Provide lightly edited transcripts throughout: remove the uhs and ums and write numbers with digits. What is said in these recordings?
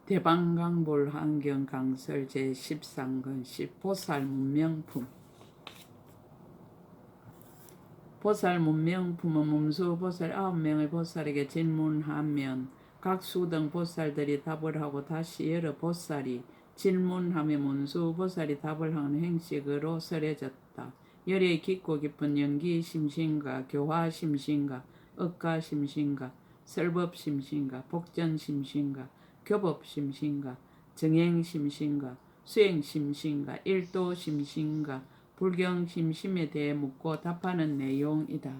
대방강볼 한경 강설 제13권 10보살 문명품. 보살 문명품은 문수보살 9명의 보살에게 질문하면 각 수등 보살들이 답을 하고 다시 여러 보살이 질문하며 문수보살이 답을 하는 형식으로 설해졌다. 열의 깊고 깊은 연기심신가, 교화심신가, 억가심신가, 설법심신가, 복전심신가, 교법심신가, 정행심신가, 수행심신가, 일도심신가, 불경심심에 대해 묻고 답하는 내용이다.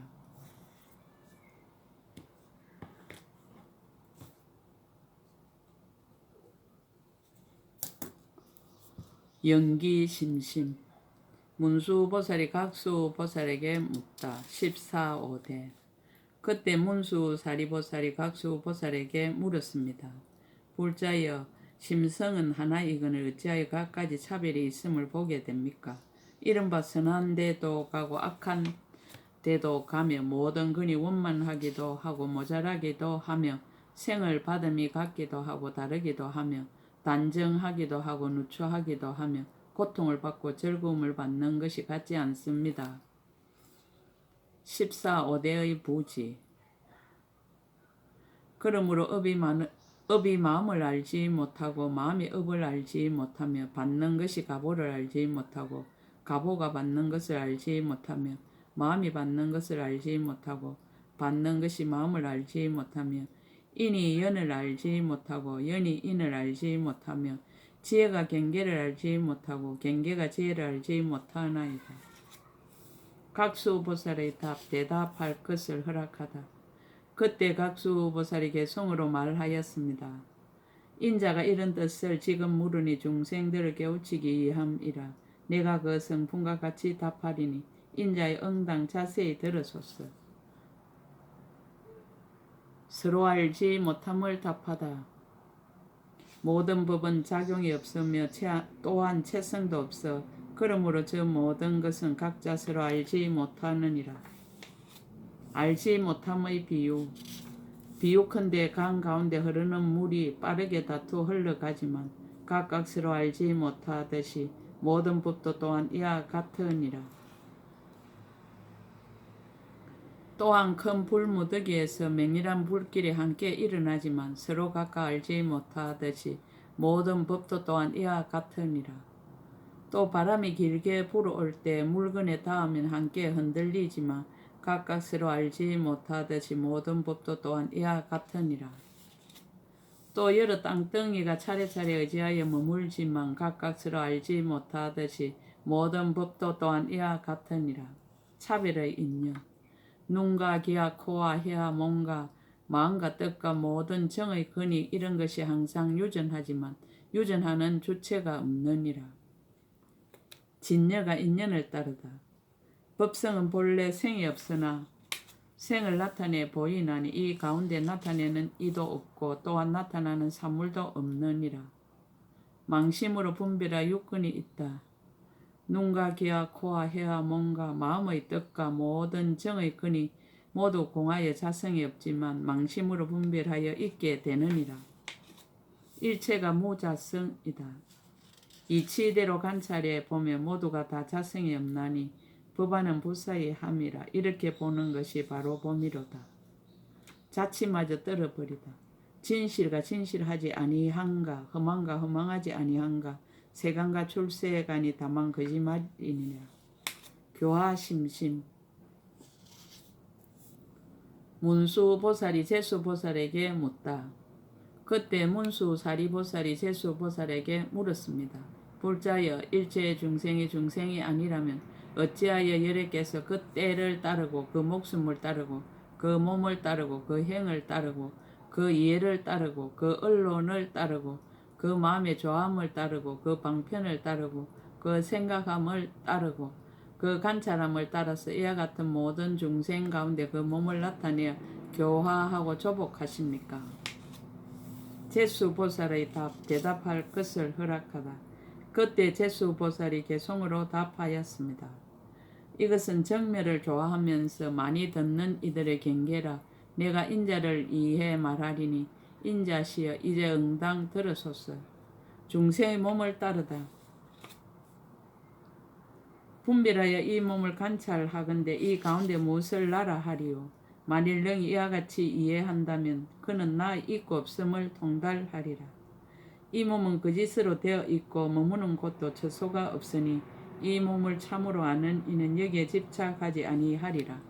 연기심심. 문수보살이 각수보살에게 묻다. 14.5대. 그때 문수사리보살이 각수보살에게 물었습니다. 불자여, 심성은 하나이거늘 어찌하여 각가지 차별이 있음을 보게 됩니까? 이른바 선한 데도 가고 악한 데도 가며 모든 근이 원만하기도 하고 모자라기도 하며 생을 받음이 같기도 하고 다르기도 하며 단정하기도 하고 누추하기도 하며 고통을 받고 즐거움을 받는 것이 같지 않습니다. 14.5대의 부지. 그러므로 업이 마음을 알지 못하고 마음이 업을 알지 못하며 받는 것이 가보를 알지 못하고 가보가 받는 것을 알지 못하며 마음이 받는 것을 알지 못하고 받는 것이 마음을 알지 못하며 인이 연을 알지 못하고 연이 인을 알지 못하며 지혜가 경계를 알지 못하고 경계가 지혜를 알지 못하나이다. 각수보살의 대답할 것을 허락하다. 그때 각수보살이 개송으로 말하였습니다. 인자가 이런 뜻을 지금 물으니 중생들을 깨우치기 위함이라. 내가 그 성품과 같이 답하리니 인자의 응당 자세히 들으소서. 서로 알지 못함을 답하다. 모든 법은 작용이 없으며 또한 체성도 없어. 그러므로 저 모든 것은 각자 서로 알지 못하느니라. 알지 못함의 비유. 비유컨대 강 가운데 흐르는 물이 빠르게 다투 흘러가지만 각각 서로 알지 못하듯이 모든 법도 또한 이와 같으니라. 또한 큰 불무더기에서 맹렬한 불길이 함께 일어나지만 서로 각각 알지 못하듯이 모든 법도 또한 이와 같으니라. 또 바람이 길게 불어올 때 물건에 닿으면 함께 흔들리지만 각각 서로 알지 못하듯이 모든 법도 또한 이와 같으니라. 또 여러 땅덩이가 차례차례 의지하여 머물지만 각각 서로 알지 못하듯이 모든 법도 또한 이와 같으니라. 차별의 인연. 눈과 귀와 코와 혀와 몸과 마음과 뜻과 모든 정의 근이 이런 것이 항상 유전하지만 유전하는 주체가 없느니라. 진여가 인연을 따르다. 법성은 본래 생이 없으나 생을 나타내 보이나니 이 가운데 나타내는 이도 없고 또한 나타나는 사물도 없느니라. 망심으로 분별하 육근이 있다. 눈과 귀와 코와 혀와 몸과 마음의 뜻과 모든 정의 근이 모두 공하여 자성이 없지만 망심으로 분별하여 있게 되느니라. 일체가 무자성이다. 이치대로 관찰해 보면 모두가 다 자성이 없나니 법안은 무사히 함이라. 이렇게 보는 것이 바로 범이로다. 자치마저 떨어버리다. 진실과 진실하지 아니한가, 허망과 허망하지 아니한가, 세간과 출세간이 다만 거짓말이니라. 교화심심. 문수보살이 제수보살에게 묻다. 그때 문수사리보살이 제수보살에게 물었습니다. 불자여, 일체의 중생이 아니라면 어찌하여 여래께서 그 때를 따르고 그 목숨을 따르고 그 몸을 따르고 그 행을 따르고 그 이해를 따르고 그 언론을 따르고 그 마음의 좋아함을 따르고 그 방편을 따르고 그 생각함을 따르고 그 관찰함을 따라서 이와 같은 모든 중생 가운데 그 몸을 나타내어 교화하고 조복하십니까? 제수보살의 대답할 것을 허락하다. 그때 제수보살이 개송으로 답하였습니다. 이것은 정멸을 좋아하면서 많이 듣는 이들의 경계라. 내가 인자를 이해 말하리니 인자시여 이제 응당 들으소서. 중생의 몸을 따르다. 분별하여 이 몸을 관찰하건대 이 가운데 무엇을 나라 하리요. 만일 능히 이와 같이 이해한다면 그는 나 있고 없음을 통달하리라. 이 몸은 거짓으로 되어 있고 머무는 곳도 처소가 없으니 이 몸을 참으로 아는 이는 여기에 집착하지 아니하리라.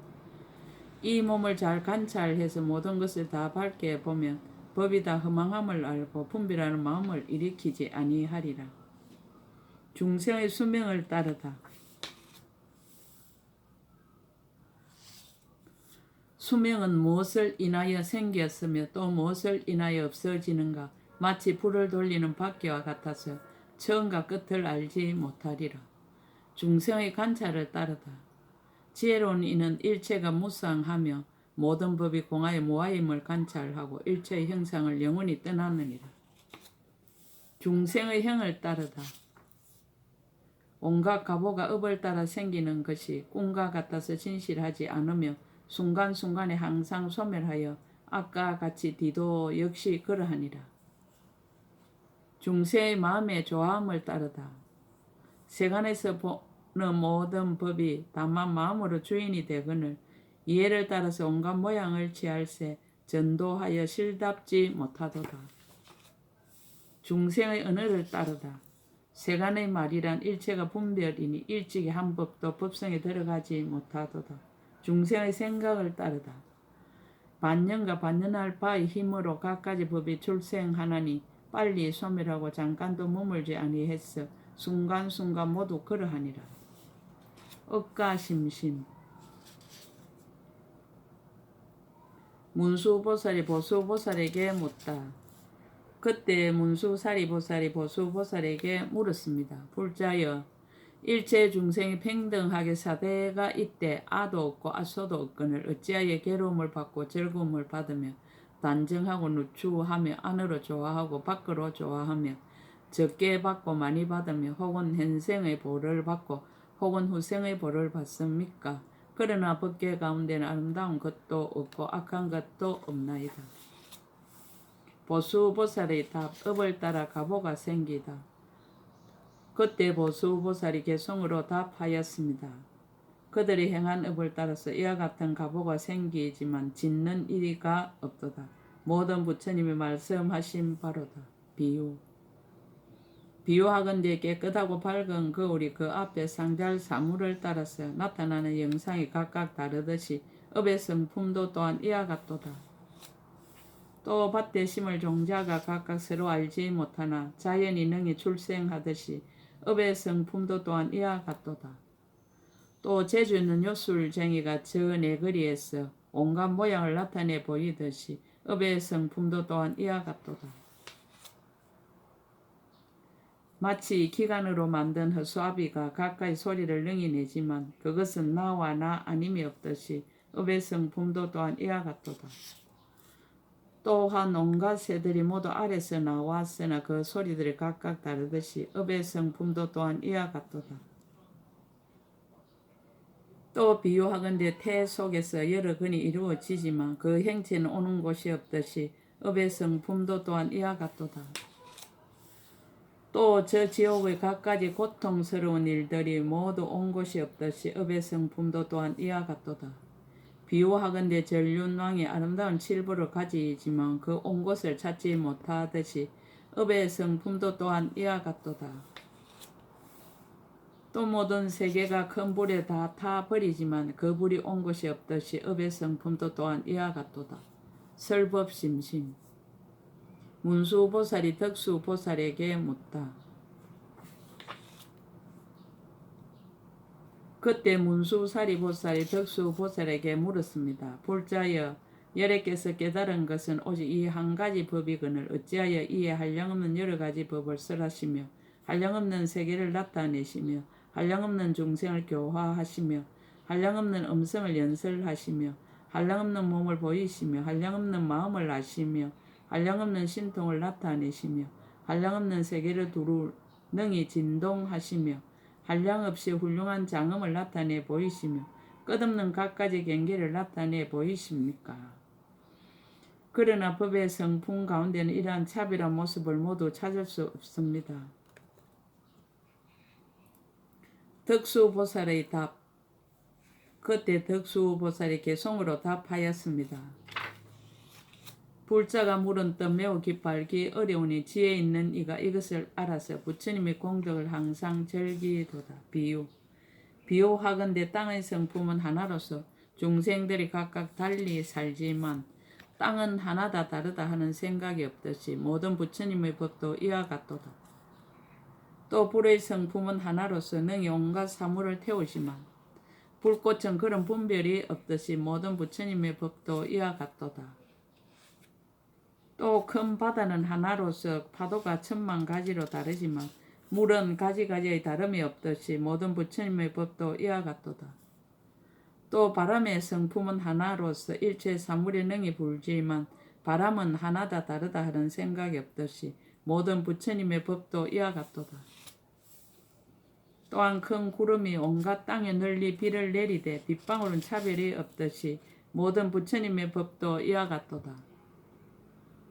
이 몸을 잘 관찰해서 모든 것을 다 밝게 보면 법이 다 허망함을 알고 분별하는 마음을 일으키지 아니하리라. 중생의 수명을 따르다. 수명은 무엇을 인하여 생겼으며 또 무엇을 인하여 없어지는가. 마치 불을 돌리는 바퀴와 같아서 처음과 끝을 알지 못하리라. 중생의 관찰을 따르다. 지혜로운 이는 일체가 무상하며 모든 법이 공하여 무아임을 관찰하고 일체의 형상을 영원히 떠나느니라. 중생의 형을 따르다. 온갖 가보가 업을 따라 생기는 것이 꿈과 같아서 진실하지 않으며 순간순간에 항상 소멸하여 아까 같이 뒤도 역시 그러하니라. 중생의 마음의 좋아함을 따르다. 세간에서 보는 모든 법이 다만 마음으로 주인이 되거늘 이해를 따라서 온갖 모양을 취할세 전도하여 실답지 못하도다. 중생의 언어를 따르다. 세간의 말이란 일체가 분별이니 일찍이 한 법도 법성에 들어가지 못하도다. 중생의 생각을 따르다. 반년과 반년할 바의 힘으로 갖가지 법이 출생하나니 빨리 소멸하고 잠깐도 머물지 아니했어 순간순간 모두 그러하니라. 억가심심. 문수보살이 보수보살에게 묻다. 그때 문수사리보살이 보수보살에게 물었습니다. 불자여, 일체 중생이 평등하게 사대가 있되 아도 없고 아소도 없거늘 어찌하여 괴로움을 받고 즐거움을 받으며 단정하고 누추하며 안으로 좋아하고 밖으로 좋아하며 적게 받고 많이 받으며 혹은 현생의 보를 받고 혹은 후생의 보를 받습니까? 그러나 법계 가운데는 아름다운 것도 없고 악한 것도 없나이다. 보수보살의 답. 업을 따라 가보가 생기다. 그때 보수보살이 개성으로 답하였습니다. 그들이 행한 업을 따라서 이와 같은 가보가 생기지만 짓는 이가 없도다. 모든 부처님이 말씀하신 바로다. 비유. 비유하건대 깨끗하고 밝은 거울이 그 앞에 상잘 사물을 따라서 나타나는 영상이 각각 다르듯이 업의 성품도 또한 이와 같도다. 또 밭에 심을 종자가 각각 서로 알지 못하나 자연이 능히 출생하듯이 업의 성품도 또한 이와 같도다. 또 재주 있는 요술쟁이가 저 네거리에서 온갖 모양을 나타내 보이듯이 업의 성품도 또한 이와 같도다. 마치 기관으로 만든 허수아비가 가까이 소리를 능히 내지만 그것은 나와 나 아님이 없듯이 업의 성품도 또한 이와 같도다. 또한 온갖 새들이 모두 아래서 나왔으나 그 소리들이 각각 다르듯이 업의 성품도 또한 이와 같도다. 또 비유하건대 태 속에서 여러 근이 이루어지지만 그 행체는 오는 곳이 없듯이 업의 성품도 또한 이와 같도다. 또 저 지옥의 갖가지 고통스러운 일들이 모두 온 곳이 없듯이 업의 성품도 또한 이와 같도다. 비유하건대 전륜왕이 아름다운 칠부를 가지지만 그 온 곳을 찾지 못하듯이 업의 성품도 또한 이와 같도다. 또 모든 세계가 큰 불에 다 타버리지만 그 불이 온 곳이 없듯이 업의 성품도 또한 이와 같도다. 설법심심. 문수보살이 덕수보살에게 묻다. 그때 문수사리보살이 덕수보살에게 물었습니다. 불자여, 여래께서 깨달은 것은 오직 이 한 가지 법이거늘 어찌하여 이에 한량없는 여러 가지 법을 설하시며 한량없는 세계를 나타내시며 한량없는 중생을 교화하시며 한량없는 음성을 연설하시며 한량없는 몸을 보이시며 한량없는 마음을 아시며 한량없는 신통을 나타내시며 한량없는 세계를 두루 능히 진동하시며 한량없이 훌륭한 장엄을 나타내 보이시며 끝없는 갖가지 경계를 나타내 보이십니까? 그러나 법의 성품 가운데는 이러한 차별한 모습을 모두 찾을 수 없습니다. 덕수보살의 답. 그때 덕수보살이 개송으로 답하였습니다. 불자가 물은 뜻 매우 깊알기 어려우니 지혜 있는 이가 이것을 알아서 부처님의 공덕을 항상 즐기도다. 비유. 비유하건대 땅의 성품은 하나로서 중생들이 각각 달리 살지만 땅은 하나다 다르다 하는 생각이 없듯이 모든 부처님의 법도 이와 같도다. 또 불의 성품은 하나로서 능히 온갖 사물을 태우지만 불꽃은 그런 분별이 없듯이 모든 부처님의 법도 이와 같도다. 또 큰 바다는 하나로서 파도가 천만 가지로 다르지만 물은 가지가지의 다름이 없듯이 모든 부처님의 법도 이와 같도다. 또 바람의 성품은 하나로서 일체 사물에 능히 불지만 바람은 하나다 다르다 하는 생각이 없듯이 모든 부처님의 법도 이와 같도다. 또한 큰 구름이 온갖 땅에 널리 비를 내리되 빗방울은 차별이 없듯이 모든 부처님의 법도 이와 같도다.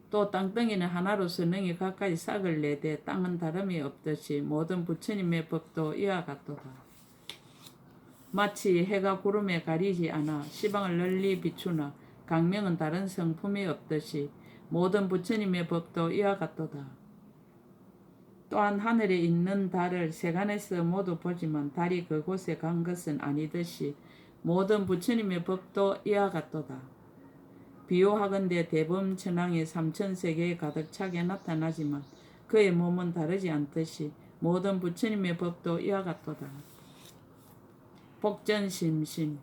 또 땅덩이는 하나로서 능히 각가지 싹을 내되 땅은 다름이 없듯이 모든 부처님의 법도 이와 같도다. 마치 해가 구름에 가리지 않아 시방을 널리 비추나 강명은 다른 성품이 없듯이 모든 부처님의 법도 이와 같도다. 또한 하늘에 있는 달을 세간에서 모두 보지만 달이 그곳에 간 것은 아니듯이 모든 부처님의 법도 이와 같도다. 비유하건대 대범천왕이 삼천세계에 가득 차게 나타나지만 그의 몸은 다르지 않듯이 모든 부처님의 법도 이와 같도다. 복전심심.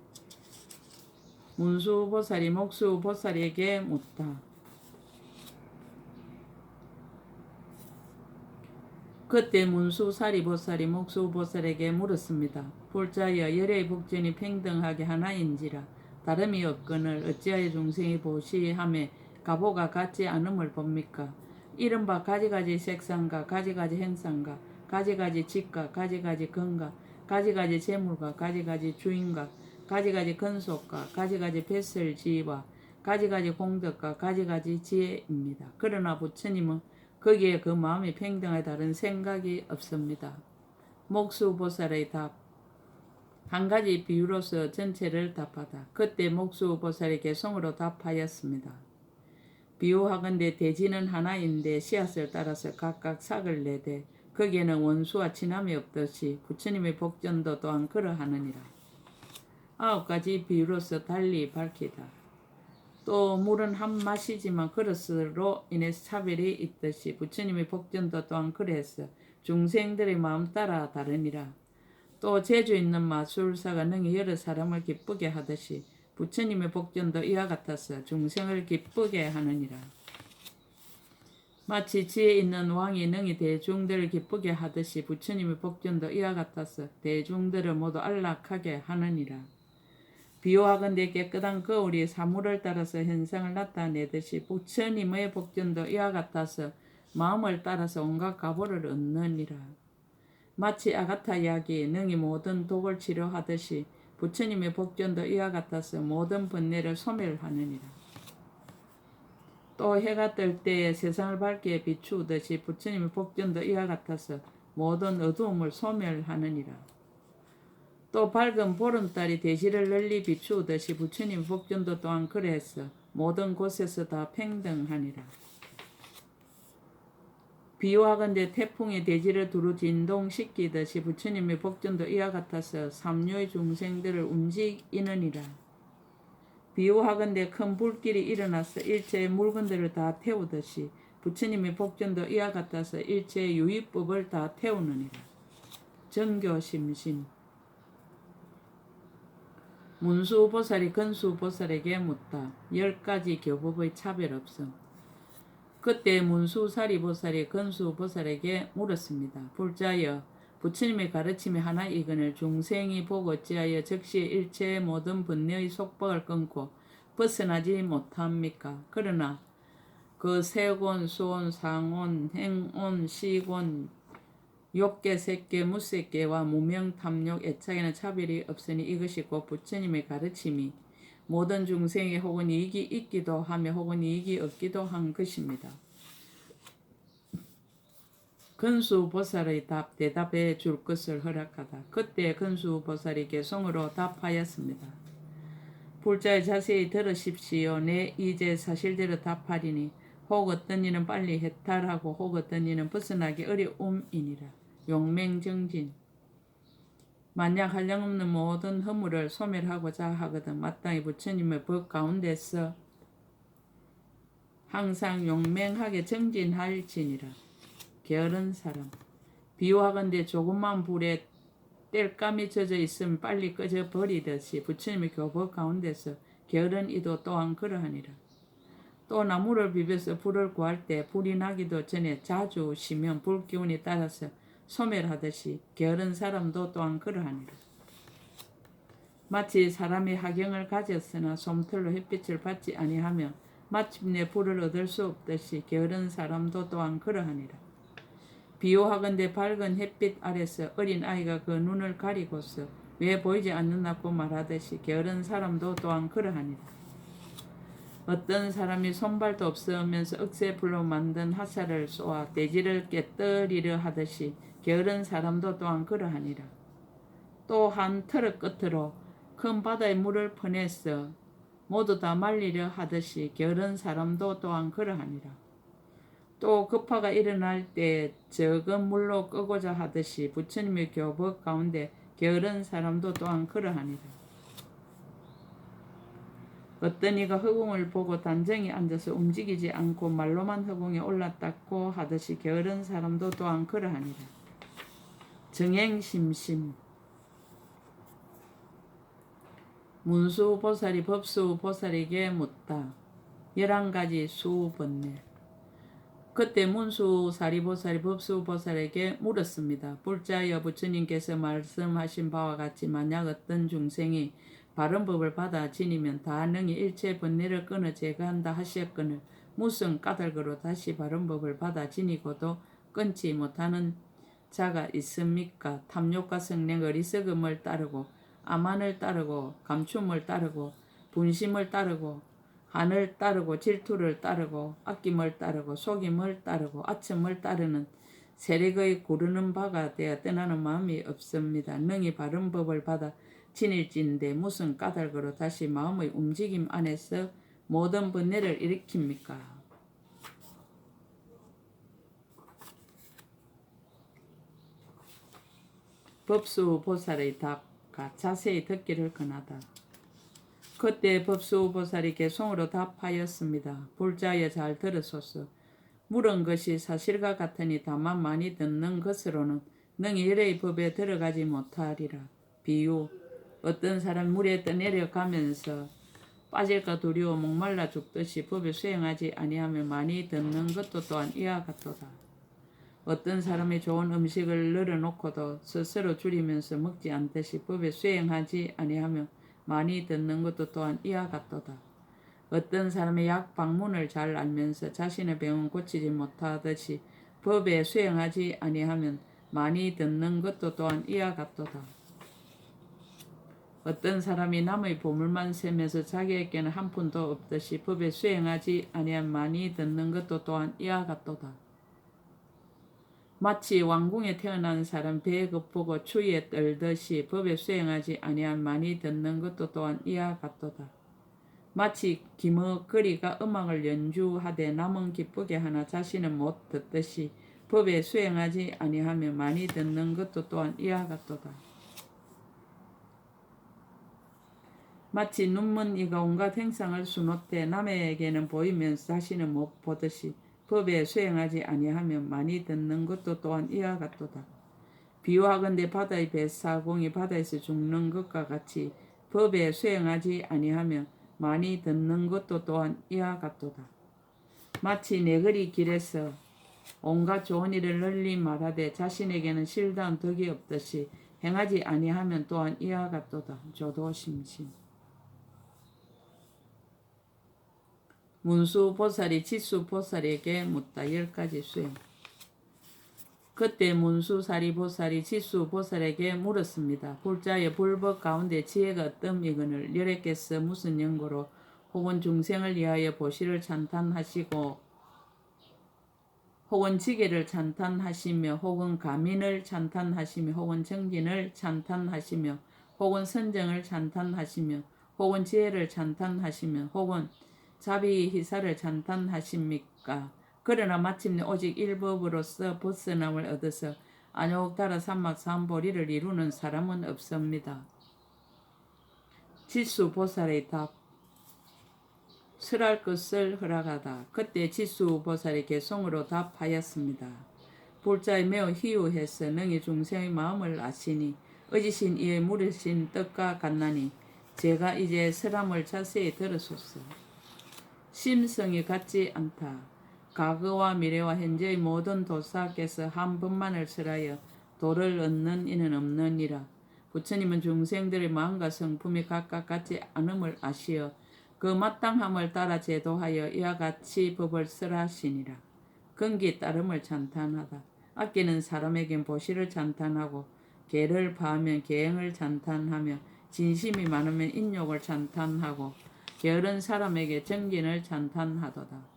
문수보살이 목수보살에게 묻다. 그때 문수사리보살이 목수보살에게 물었습니다. 불자여 열의 복전이 평등하게 하나인지라 다름이 없거늘 어찌하여 중생이 보시함에 가보가 같지 않음을 봅니까? 이른바 가지가지 색상과 가지가지 행상과 가지가지 집과 가지가지 건과 가지가지 재물과 가지가지 주인과 가지가지 건속과 가지가지 뱃설지와 가지가지 공덕과 가지가지 지혜입니다. 그러나 부처님은 거기에 그 마음이 평등하게 다른 생각이 없습니다. 목수보살의 답. 한 가지 비유로서 전체를 답하다. 그때 목수보살이 개송으로 답하였습니다. 비유하건대 대지는 하나인데 씨앗을 따라서 각각 싹을 내되 거기에는 원수와 친함이 없듯이 부처님의 복전도 또한 그러하느니라. 9가지 비유로서 달리 밝히다. 또 물은 한 맛이지만 그릇으로 인해서 차별이 있듯이 부처님의 복전도 또한 그래서 중생들의 마음 따라 다르니라. 또 재주 있는 마술사가 능히 여러 사람을 기쁘게 하듯이 부처님의 복전도 이와 같아서 중생을 기쁘게 하느니라. 마치 지혜 있는 왕이 능히 대중들을 기쁘게 하듯이 부처님의 복전도 이와 같아서 대중들을 모두 안락하게 하느니라. 비유하건대 깨끗한 거울이 사물을 따라서 현상을 나타내듯이 부처님의 복전도 이와 같아서 마음을 따라서 온갖 가보를 얻느니라. 마치 아가타 약이 능히 모든 독을 치료하듯이 부처님의 복전도 이와 같아서 모든 번뇌를 소멸하느니라. 또 해가 뜰 때에 세상을 밝게 비추듯이 부처님의 복전도 이와 같아서 모든 어두움을 소멸하느니라. 또 밝은 보름달이 대지를 널리 비추듯이 부처님의 복전도 또한 그래서 모든 곳에서 다 평등하니라. 비유하건대 태풍이 대지를 두루 진동시키듯이 부처님의 복전도 이와 같아서 삼류의 중생들을 움직이느니라. 비유하건대 큰 불길이 일어나서 일체의 물건들을 다 태우듯이 부처님의 복전도 이와 같아서 일체의 유의법을 다 태우느니라. 정교심심. 문수보살이 건수보살에게 묻다. 10가지 교법의 차별 없음. 그때 문수사리보살이 건수보살에게 물었습니다. 불자여, 부처님의 가르침이 하나이거늘 중생이 보고 어찌하여 즉시 일체의 모든 번뇌의 속박을 끊고 벗어나지 못합니까? 그러나 그 세곤, 수온, 상온, 행온, 시곤, 욕계, 색계, 무색계와 무명, 탐욕, 애착에는 차별이 없으니 이것이 곧 부처님의 가르침이 모든 중생이 혹은 이익이 있기도 하며 혹은 이익이 없기도 한 것입니다. 근수보살의 대답해 줄 것을 허락하다. 그때 근수보살이 개성으로 답하였습니다. 불자의 자세히 들으십시오. 내 이제 사실대로 답하리니 혹 어떤 이는 빨리 해탈하고 혹 어떤 이는 벗어나기 어려움이니라. 용맹정진. 만약 한량없는 모든 허물을 소멸하고자 하거든 마땅히 부처님의 법 가운데서 항상 용맹하게 정진할지니라. 게으른 사람. 비유하건대 조그만 불에 땔감이 젖어 있으면 빨리 꺼져 버리듯이 부처님의 교법 가운데서 게으른 이도 또한 그러하니라. 또 나무를 비벼서 불을 구할 때 불이 나기도 전에 자주 쉬면 불 기운에 따라서 소멸하듯이 게으른 사람도 또한 그러하니라. 마치 사람이 하경을 가졌으나 솜털로 햇빛을 받지 아니하며 마침내 불을 얻을 수 없듯이 게으른 사람도 또한 그러하니라. 비유하건대 밝은 햇빛 아래서 어린 아이가 그 눈을 가리고서 왜 보이지 않는다고 말하듯이 게으른 사람도 또한 그러하니라. 어떤 사람이 손발도 없으면서 억새불로 만든 화살을 쏘아 대지를 깨뜨리려 하듯이 게으른 사람도 또한 그러하니라. 또 한 트럭 끝으로 큰 바다에 물을 퍼내서 모두 다 말리려 하듯이 게으른 사람도 또한 그러하니라. 또 급파가 일어날 때 적은 물로 끄고자 하듯이 부처님의 교법 가운데 게으른 사람도 또한 그러하니라. 어떤 이가 허공을 보고 단정히 앉아서 움직이지 않고 말로만 허공에 올랐다고 하듯이 게으른 사람도 또한 그러하니라. 정행심심. 문수보살이 법수보살에게 묻다. 11가지 수번뇌. 그때 문수사리보살이 법수보살에게 물었습니다. 불자여 부처님께서 말씀하신 바와 같이 만약 어떤 중생이 바른 법을 받아 지니면 다 능히 일체 번뇌를 끊어 제거한다 하셨거늘 무슨 까닭으로 다시 바른 법을 받아 지니고도 끊지 못하는 자가 있습니까? 탐욕과 성냉 어리석음을 따르고 아만을 따르고 감춤을 따르고 분심을 따르고 한을 따르고 질투를 따르고 아낌을 따르고 속임을 따르고 아첨을 따르는 세력의 구르는 바가 되어 떠나는 마음이 없습니다. 능히 바른 법을 받아 지닐진데 무슨 까닭으로 다시 마음의 움직임 안에서 모든 번뇌를 일으킵니까? 법수보살의 답가 자세히 듣기를 권하다. 그때 법수보살이 개송으로 답하였습니다. 불자여 잘 들으소서. 물은 것이 사실과 같으니 다만 많이 듣는 것으로는 능히 일의 법에 들어가지 못하리라. 비유. 어떤 사람 물에 떠내려가면서 빠질까 두려워 목말라 죽듯이 법에 수행하지 아니하며 많이 듣는 것도 또한 이와 같도다. 어떤 사람이 좋은 음식을 널어놓고도 스스로 줄이면서 먹지 않듯이 법에 수행하지 아니하며 많이 듣는 것도 또한 이와 같도다. 어떤 사람이 약 방문을 잘 알면서 자신의 병은 고치지 못하듯이 법에 수행하지 아니하면 많이 듣는 것도 또한 이와 같도다. 어떤 사람이 남의 보물만 세면서 자기에게는 한 푼도 없듯이 법에 수행하지 아니하면 많이 듣는 것도 또한 이와 같도다. 마치 왕궁에 태어난 사람 배에 급보고 추위에 떨듯이 법에 수행하지 아니하면 많이 듣는 것도 또한 이와 같도다. 마치 기머거리가 음악을 연주하되 남은 기쁘게 하나 자신은 못 듣듯이 법에 수행하지 아니하며 많이 듣는 것도 또한 이와 같도다. 마치 눈먼 이가 온갖 행상을 수놓되 남에게는 보이면서 자신은 못 보듯이 법에 수행하지 아니하며 많이 듣는 것도 또한 이와 같도다. 비유하건대 바다의 뱃사공이 바다에서 죽는 것과 같이 법에 수행하지 아니하며 많이 듣는 것도 또한 이와 같도다. 마치 네거리 길에서 온갖 좋은 일을 널리 말하되 자신에게는 실다운 덕이 없듯이 행하지 아니하면 또한 이와 같도다. 조도심심. 문수보살이 지수보살에게 묻다. 10가지 수행. 그때 문수사리 보살이 지수 보살에게 물었습니다. 불자의 불법 가운데 지혜가 어떤이거늘 열애께서 무슨 연고로 혹은 중생을 위하여 보시를 찬탄하시고 혹은 지계를 찬탄하시며 혹은 가민을 찬탄하시며 혹은 정진을 찬탄하시며 혹은 선정을 찬탄하시며 혹은 지혜를 찬탄하시며 혹은 자비희사를 찬탄하십니까? 그러나 마침내 오직 일법으로서 벗어남을 얻어서 안욕다라 삼막삼보리를 이루는 사람은 없습니다. 지수보살의 답. 설할 것을 허락하다. 그때 지수보살이 개송으로 답하였습니다. 불자의 매우 희유해서 능히 중생의 마음을 아시니 어지신 이의 물으신 뜻과 같나니 제가 이제 설함을 자세히 들으소서. 심성이 같지 않다. 과거와 미래와 현재의 모든 도사께서 한 번만을 설하여 도를 얻는 이는 없느니라. 부처님은 중생들의 마음과 성품이 각각 같지 않음을 아시어 그 마땅함을 따라 제도하여 이와 같이 법을 설하시니라. 근기 따름을 찬탄하다. 아끼는 사람에겐 보시를 찬탄하고 계를 파하면 계행을 찬탄하며 진심이 많으면 인욕을 찬탄하고 게으른 사람에게 정진을 찬탄하도다.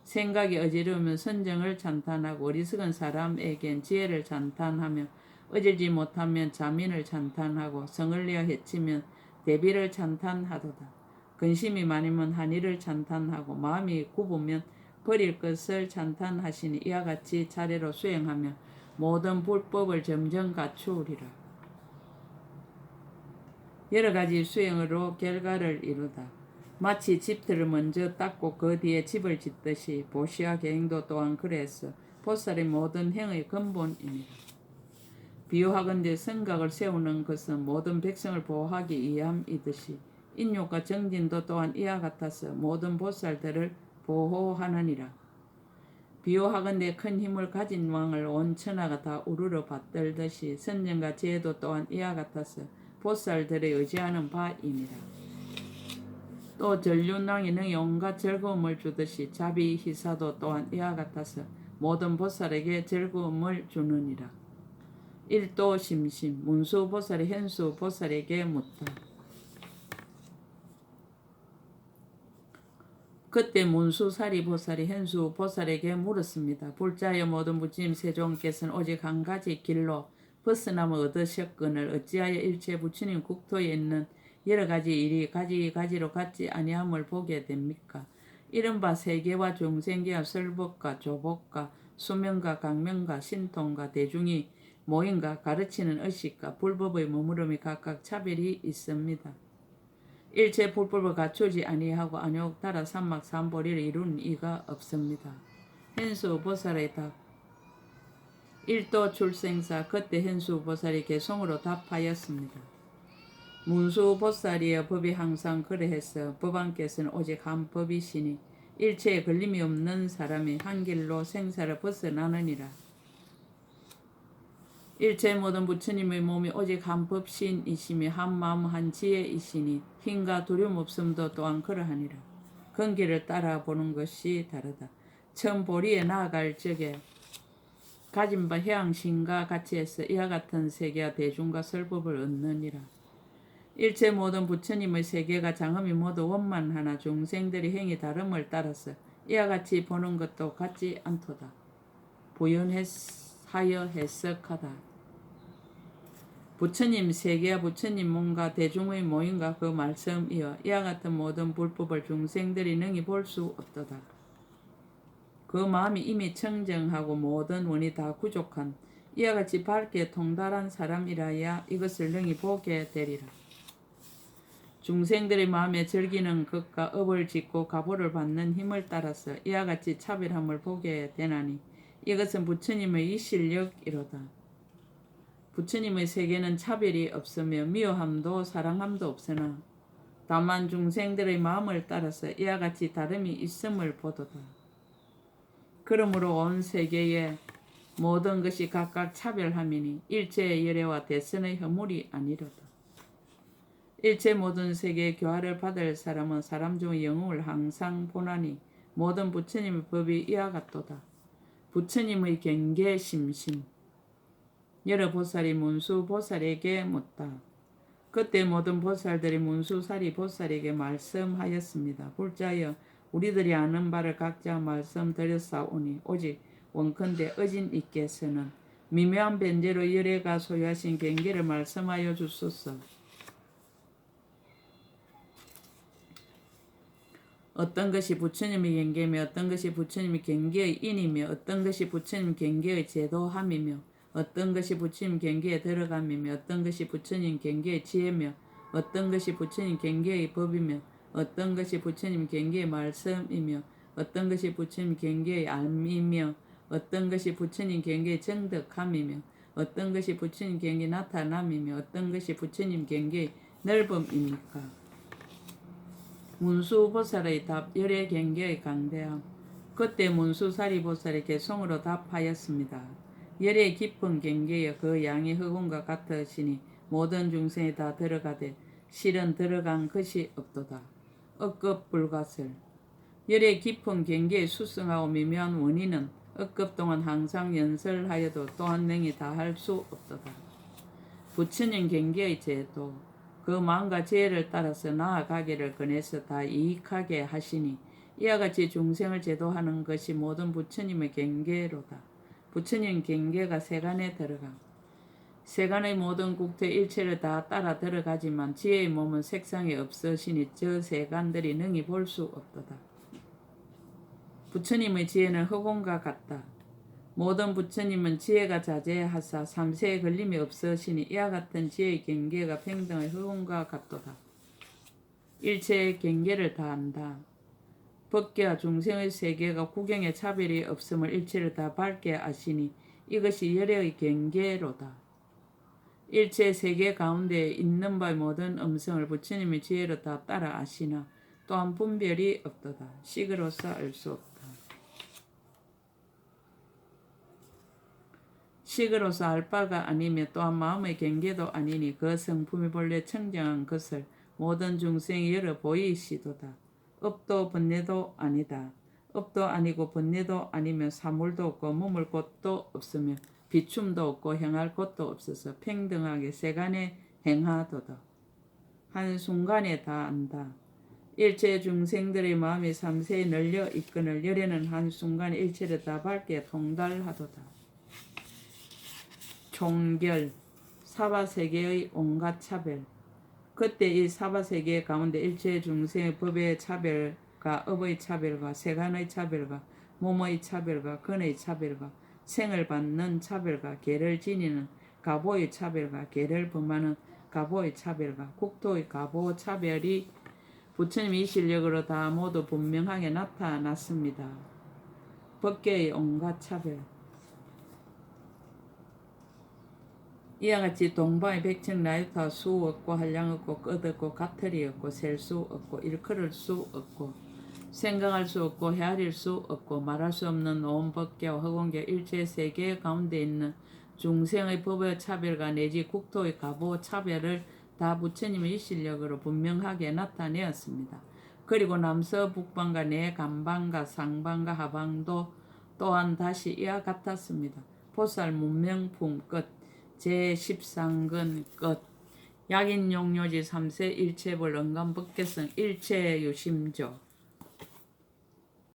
생각이 어지러우면 선정을 찬탄하고 어리석은 사람에겐 지혜를 찬탄하며 어질지 못하면 자민을 찬탄하고 성을 내어 해치면 대비를 찬탄하도다. 근심이 많으면 한의를 찬탄하고 마음이 굽으면 버릴 것을 찬탄하시니 이와 같이 차례로 수행하며 모든 불법을 점점 갖추으리라. 여러 가지 수행으로 결과를 이루다. 마치 집들을 먼저 닦고 그 뒤에 집을 짓듯이 보시와 계행도 또한 그래서 보살의 모든 행의 근본입니다. 비유하건대 성각을 세우는 것은 모든 백성을 보호하기 위함이듯이 인욕과 정진도 또한 이와 같아서 모든 보살들을 보호하느니라. 비유하건대 큰 힘을 가진 왕을 온 천하가 다 우르르 받들듯이 선정과 지혜도 또한 이와 같아서 보살들의 의지하는 바이니라. 또 전륜왕이 능히 온갖 즐거움을 주듯이 자비희사도 또한 이와 같아서 모든 보살에게 즐거움을 주느니라. 일도 심심 문수보살이 현수보살에게 묻다. 그때 문수사리 보살이 현수보살에게 물었습니다. 불자여 모든 부처님 세종께서는 오직 한 가지 길로 벗어남을 얻으셨거늘 어찌하여 일체 부처님 국토에 있는 여러 가지 일이 가지가지로 같지 아니함을 보게 됩니까? 이른바 세계와 중생계와 설법과 조법과 수명과 강명과 신통과 대중이 모임과 가르치는 의식과 불법의 머무름이 각각 차별이 있습니다. 일체 불법을 갖추지 아니하고 안욕다라 삼막삼보리를 이루는 이가 없습니다. 현수보살의 답. 일도 출생사. 그때 현수보살이 개송으로 답하였습니다. 문수보살이여 법이 항상 그러해서 법왕께서는 오직 한 법이시니 일체에 걸림이 없는 사람이 한 길로 생사를 벗어나느니라. 일체 모든 부처님의 몸이 오직 한 법신이시며 한 마음 한 지혜이시니 힘과 두려움 없음도 또한 그러하니라. 근기를 따라보는 것이 다르다. 처음 보리에 나아갈 적에 가진 바 해양신과 같이 해서 이와 같은 세계와 대중과 설법을 얻느니라. 일체 모든 부처님의 세계가 장엄이 모두 원만하나 중생들의 행위 다름을 따라서 이와 같이 보는 것도 같지 않도다. 부연하여 해석하다. 부처님 세계와 부처님 몸과 대중의 모임과 그 말씀이여 이와 같은 모든 불법을 중생들이 능히 볼 수 없도다. 그 마음이 이미 청정하고 모든 원이 다 구족한 이와 같이 밝게 통달한 사람이라야 이것을 능히 보게 되리라. 중생들의 마음에 즐기는 것과 업을 짓고 가보를 받는 힘을 따라서 이와 같이 차별함을 보게 되나니 이것은 부처님의 이실력이로다. 부처님의 세계는 차별이 없으며 미워함도 사랑함도 없으나 다만 중생들의 마음을 따라서 이와 같이 다름이 있음을 보도다. 그러므로 온 세계의 모든 것이 각각 차별함이니 일체의 열애와 대선의 허물이 아니로다. 일체 모든 세계의 교화를 받을 사람은 사람 중의 영웅을 항상 보나니 모든 부처님의 법이 이와 같도다. 부처님의 경계심심 여러 보살이 문수 보살에게 묻다. 그때 모든 보살들이 문수사리 보살에게 말씀하였습니다. 불자여 우리들이 아는 바를 각자 말씀드렸사오니 오직 원컨대 어진 이께서는 미묘한 변제로 열애가 소유하신 경계를 말씀하여 주소서. 어떤 것이 부처님의 경계며 어떤 것이 부처님의 경계의 인이며 어떤 것이 부처님 경계의 제도함이며 어떤 것이 부처님 경계에 들어감이며 어떤 것이 부처님 경계의 지혜며 어떤 것이 부처님 경계의 법이며 어떤 것이 부처님 경계의 말씀이며 어떤 것이 부처님 경계의 알미며 어떤 것이 부처님 경계의 정덕함이며 어떤 것이 부처님 경계의 나타남이며 어떤 것이 부처님 경계의 넓음입니까? 문수보살의 답 열의 경계의 강대함. 그때 문수사리보살이 개송으로 답하였습니다. 열의 깊은 경계여 그 양이 흑운과 같으시니 모든 중생이 다 들어가되 실은 들어간 것이 없도다. 억급 불가설. 열의 깊은 경계의 수승하고 미묘한 원인은 억급 동안 항상 연설하여도 또한 능히 다 할 수 없도다. 부처님 경계의 제도. 그 마음과 지혜를 따라서 나아가기를 권해서 다 이익하게 하시니 이와 같이 중생을 제도하는 것이 모든 부처님의 경계로다. 부처님 경계가 세간에 들어가 세간의 모든 국토 일체를 다 따라 들어가지만 지혜의 몸은 색상이 없으시니 저 세간들이 능히 볼 수 없도다. 부처님의 지혜는 흑온과 같다. 모든 부처님은 지혜가 자제하사 삼세에 걸림이 없으시니 이와 같은 지혜의 경계가 평등의 흑운과 같도다. 일체의 경계를 다 안다. 법계와 중생의 세계가 구경의 차별이 없음을 일체를 다 밝게 아시니 이것이 열애의 경계로다. 일체 세계 가운데 있는 바의 모든 음성을 부처님의 지혜로 다 따라 아시나 또한 분별이 없도다. 식으로서 알 수 없다. 식으로서 알 바가 아니며 또한 마음의 경계도 아니니 그 성품이 본래 청정한 것을 모든 중생이 열어 보이시도다. 업도 번뇌도 아니다. 업도 아니고 번뇌도 아니며 사물도 없고 머물 곳도 없으며 비춤도 없고 행할 곳도 없어서 평등하게 세간에 행하도다. 한순간에 다 안다. 일체 중생들의 마음이 삼세에 널려 있거늘 열애는 한순간에 일체를 다 밝게 통달하도다. 종결, 사바세계의 온갖 차별. 그때 이 사바세계 가운데 일체 중생의 법의 차별과 업의 차별과 세간의 차별과 몸의 차별과 근의 차별과 생을 받는 차별과 계를 지니는 가보의 차별과 계를 범하는 가보의 차별과 국토의 가보 차별이 부처님의 실력으로 다 모두 분명하게 나타났습니다. 법계의 온갖 차별. 이와 같이 동방의 백층 나유타 수 없고 한량 없고 끝 없고 가틀이 없고 셀 수 없고 일컬을 수 없고 생각할 수 없고 헤아릴 수 없고 말할 수 없는 온 법계와 허공계 일체 세계 가운데 있는 중생의 법의 차별과 내지 국토의 가보 차별을 다 부처님의 실력으로 분명하게 나타내었습니다. 그리고 남서 북방과 내간방과 상방과 하방도 또한 다시 이와 같았습니다. 보살 문명품 끝. 제13근 끝. 약인용료지 3세 일체불 언감법계성 일체유심조